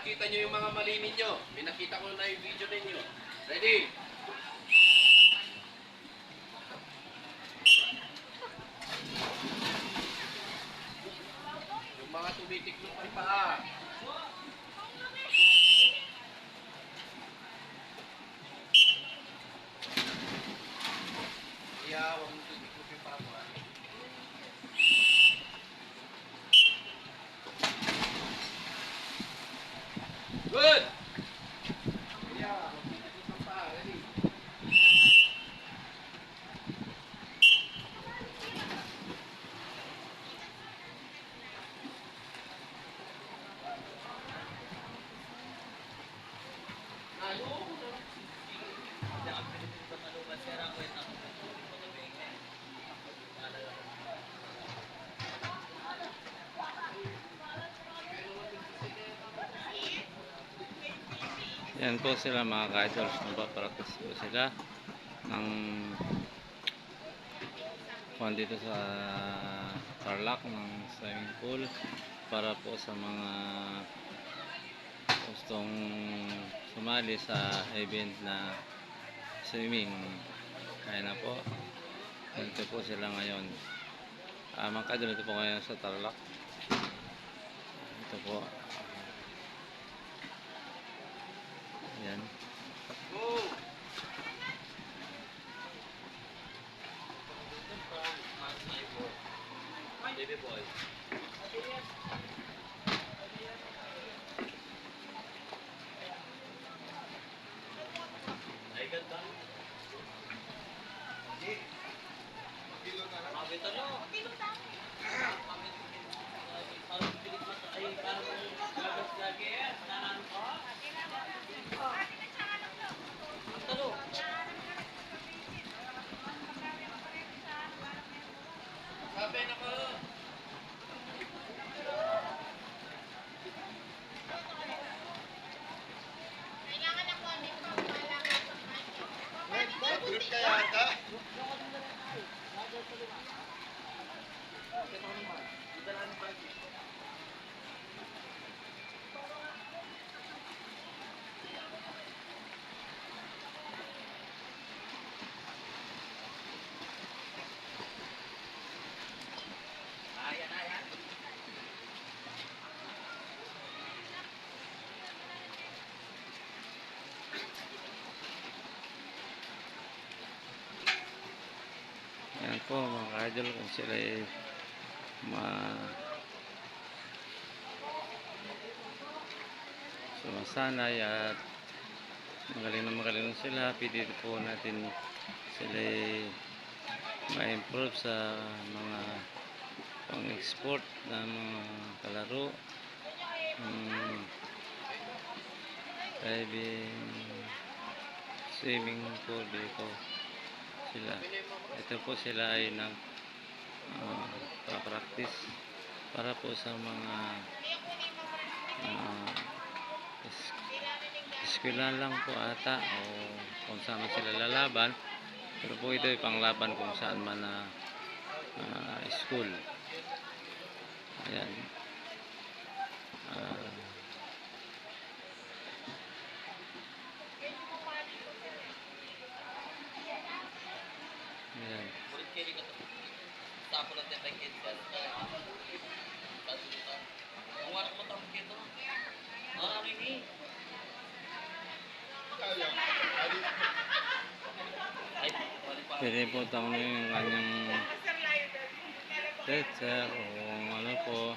ipakita nyo yung mga mali ninyo. Pinakita ko na yung video ninyo. Ready? Yung mga tumitiklop ng paa. Yeah, huwag mo tutiklop yung paa mo. Good! Yeah, huwag tutiklop ng paa. Ready? Yan po sila mga ka-idols, nagpa-practice po sila ng kung dito sa Tarlac ng swimming pool para po sa mga gustong sumali sa event na swimming. Kaya na po, dito po sila ngayon. Mga ka-idol, ito po ngayon sa Tarlac. Ito po. Ayan. Go! Baby boy. Ay, ganda. Hindi. Mabit ano? Parang pilit mata. Ay, parang labas lagi. Nanan ko. Ang talo. Sabi na ko. Mag-group kaya ata? Ayan, ayan. Yan po mga ka-idol, kung sila ay sumasanay at magaling sila, pwede po natin sila ay ma-improve sa mga pang-export na mga kalaro, diving, swimming pool. Dito sila, ito po sila ay practice para po sa mga eskwela lang po ata, o kung saan man sila lalaban, pero po ito ay panglaban kung saan man na school. Ayan. Ayan. Pwede po tanong yung kanyang teacher o ano po.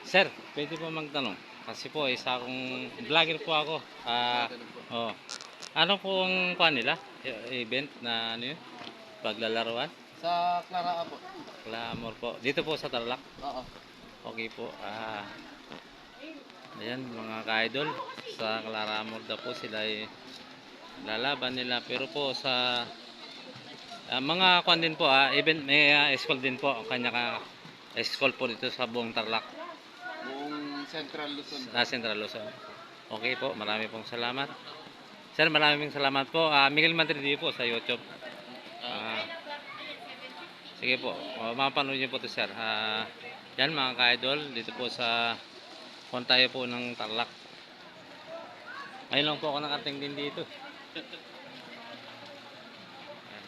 Sir, pwede po magtanong. Kasi po, isa akong vlogger po ako. Oh. Ano po ang kuha nila? Event na ano yun? Paglalaruan? Sa Clara po. Clamor po. Dito po sa Tarlac? Oo. Okay po. Ayan, mga ka-idol. Sa Claramor daw po sila ay lalaban nila. Pero po sa mga kuan din po, event, may school din po. Kanya ka school po dito sa buong Tarlac. Buong Central Luzon. Central Luzon. Okay po, marami pong salamat. Sir, maraming salamat po. Miguel Madrid po sa YouTube. Ah, sige po. Mapapanood niyo po to sir. Yan mga ka-idol. Dito po sa tayo po ng Tarlac. Ngayon lang po ako nakating din dito. Ayan.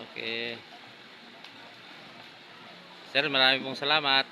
Okay. Sir, maraming pong salamat.